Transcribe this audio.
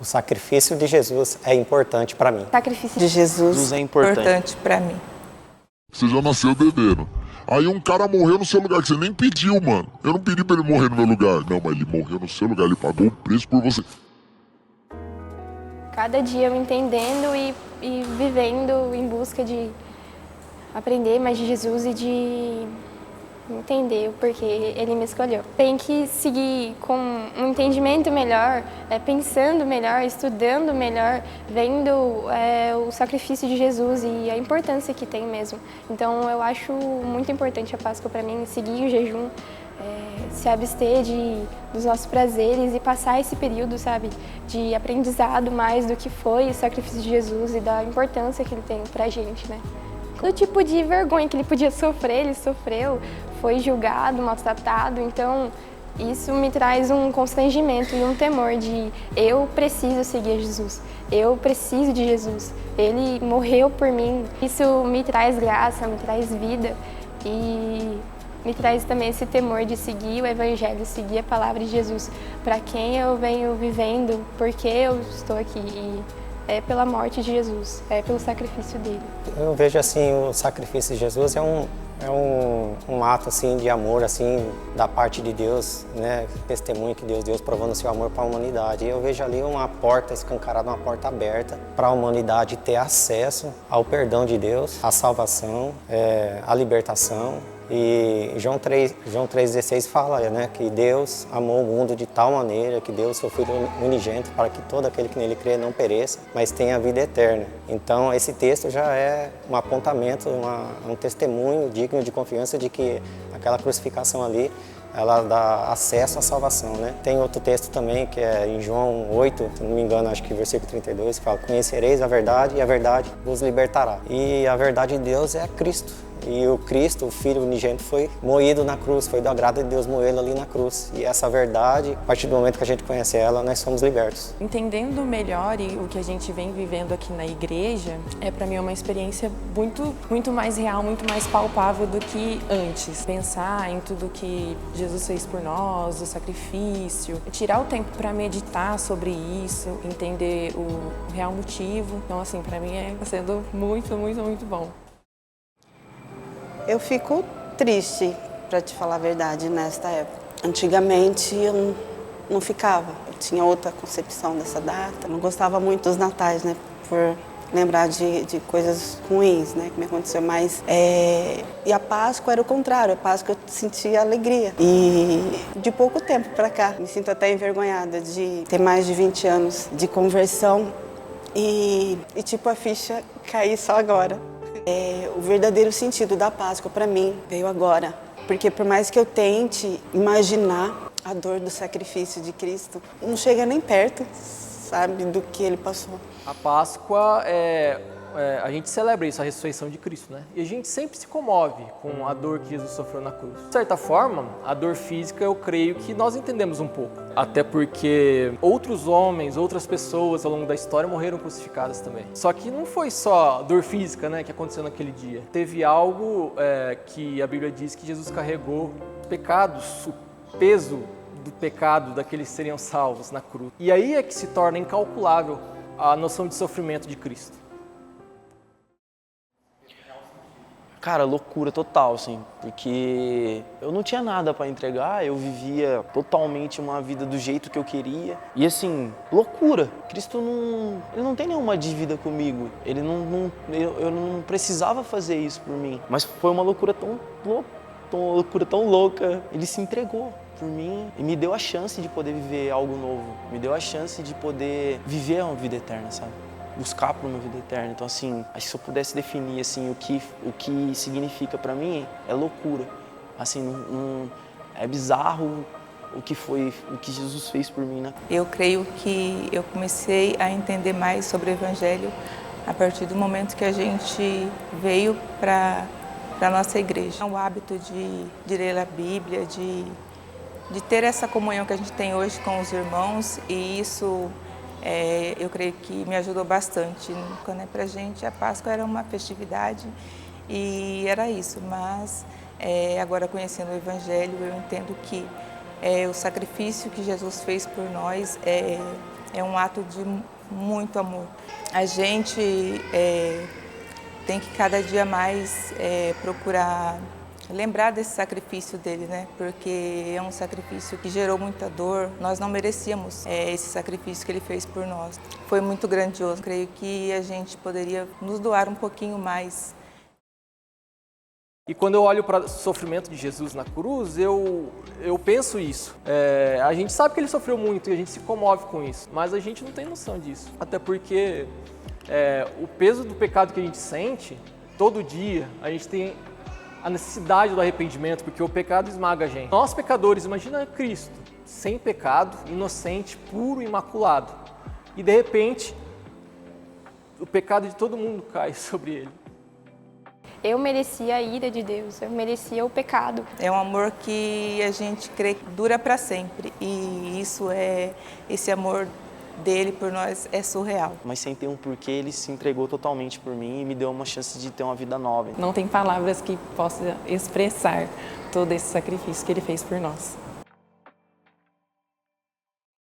O sacrifício de Jesus é importante para mim. O sacrifício de Jesus é importante para mim. Você já nasceu devendo. Aí um cara morreu no seu lugar, que você nem pediu, mano. Eu não pedi pra ele morrer no meu lugar. Não, mas ele morreu no seu lugar, ele pagou o preço por você. Cada dia eu entendendo e vivendo em busca de aprender mais de Jesus e de entender o porquê Ele me escolheu. Tem que seguir com um entendimento melhor, pensando melhor, estudando melhor, vendo o sacrifício de Jesus e a importância que tem mesmo. Então eu acho muito importante a Páscoa para mim, seguir o jejum, se abster dos nossos prazeres e passar esse período, sabe, de aprendizado mais do que foi o sacrifício de Jesus e da importância que ele tem pra gente, né? O tipo de vergonha que ele podia sofrer, ele sofreu, foi julgado, maltratado, então isso me traz um constrangimento e um temor de eu preciso seguir Jesus, eu preciso de Jesus, ele morreu por mim. Isso me traz graça, me traz vida e me traz também esse temor de seguir o Evangelho, seguir a palavra de Jesus, para quem eu venho vivendo, porque eu estou aqui. E é pela morte de Jesus, é pelo sacrifício dele. Eu vejo assim, o sacrifício de Jesus é um ato assim de amor assim da parte de Deus, né? Testemunho que Deus deu provando seu amor para a humanidade. E eu vejo ali uma porta escancarada, uma porta aberta para a humanidade ter acesso ao perdão de Deus, à salvação, à libertação. E João 3,16 fala, né, que Deus amou o mundo de tal maneira que deu o seu Filho unigênito para que todo aquele que nele crê não pereça, mas tenha a vida eterna. Então esse texto já é um apontamento, um testemunho digno de confiança de que aquela crucificação ali, ela dá acesso à salvação, né? Tem outro texto também que é em João 8, se não me engano, acho que versículo 32, que fala: conhecereis a verdade e a verdade vos libertará. E a verdade de Deus é Cristo. E o Cristo, o Filho unigênito, foi moído na cruz, foi do agrado de Deus moê-lo ali na cruz. E essa verdade, a partir do momento que a gente conhece ela, nós somos libertos. Entendendo melhor o que a gente vem vivendo aqui na igreja, para mim é uma experiência muito mais real, muito mais palpável do que antes. Pensar em tudo que Jesus fez por nós, o sacrifício, tirar o tempo para meditar sobre isso, entender o real motivo. Então, assim, para mim está sendo muito bom. Eu fico triste, para te falar a verdade, nesta época. Antigamente eu não ficava, eu tinha outra concepção dessa data. Eu não gostava muito dos natais, né, por lembrar de coisas ruins, né, que me aconteceu. Mas e a Páscoa era o contrário, a Páscoa eu sentia alegria. E de pouco tempo para cá, me sinto até envergonhada de ter mais de 20 anos de conversão e tipo a ficha cair só agora. O verdadeiro sentido da Páscoa para mim veio agora, porque por mais que eu tente imaginar a dor do sacrifício de Cristo, não chega nem perto, sabe, do que ele passou. A Páscoa a gente celebra isso, a ressurreição de Cristo, né? E a gente sempre se comove com a dor que Jesus sofreu na cruz. De certa forma, a dor física eu creio que nós entendemos um pouco. Até porque outros homens, outras pessoas ao longo da história morreram crucificadas também. Só que não foi só dor física, né, que aconteceu naquele dia. Teve algo que a Bíblia diz que Jesus carregou pecados, o peso do pecado daqueles que seriam salvos na cruz. E aí é que se torna incalculável a noção de sofrimento de Cristo. Cara, loucura total, assim, porque eu não tinha nada para entregar, eu vivia totalmente uma vida do jeito que eu queria. E assim, loucura. Cristo ele não tem nenhuma dívida comigo, eu não precisava fazer isso por mim. Mas foi uma loucura tão louca, ele se entregou por mim e me deu a chance de poder viver algo novo, me deu a chance de poder viver uma vida eterna, sabe? Buscar por uma vida eterna. Então, assim, acho que se eu pudesse definir assim, o que significa para mim, é loucura. Assim, é bizarro o que Jesus fez por mim, né? Eu creio que eu comecei a entender mais sobre o Evangelho a partir do momento que a gente veio para a nossa igreja. O hábito de ler a Bíblia, de ter essa comunhão que a gente tem hoje com os irmãos, e isso eu creio que me ajudou bastante. Quando pra gente a Páscoa era uma festividade e era isso, mas agora conhecendo o Evangelho eu entendo que o sacrifício que Jesus fez por nós é um ato de muito amor. A gente tem que cada dia mais procurar lembrar desse sacrifício dele, né? Porque é um sacrifício que gerou muita dor. Nós não merecíamos esse sacrifício que ele fez por nós. Foi muito grandioso. Creio que a gente poderia nos doar um pouquinho mais. E quando eu olho para o sofrimento de Jesus na cruz, eu penso isso. A gente sabe que ele sofreu muito e a gente se comove com isso, mas a gente não tem noção disso. Até porque o peso do pecado que a gente sente, todo dia, a gente tem a necessidade do arrependimento, porque o pecado esmaga a gente. Nós pecadores, imagina Cristo, sem pecado, inocente, puro, imaculado. E de repente, o pecado de todo mundo cai sobre ele. Eu merecia a ira de Deus, eu merecia o pecado. É um amor que a gente crê que dura para sempre. E esse amor dele por nós é surreal. Mas sem ter um porquê, ele se entregou totalmente por mim e me deu uma chance de ter uma vida nova. Não tem palavras que possam expressar todo esse sacrifício que ele fez por nós.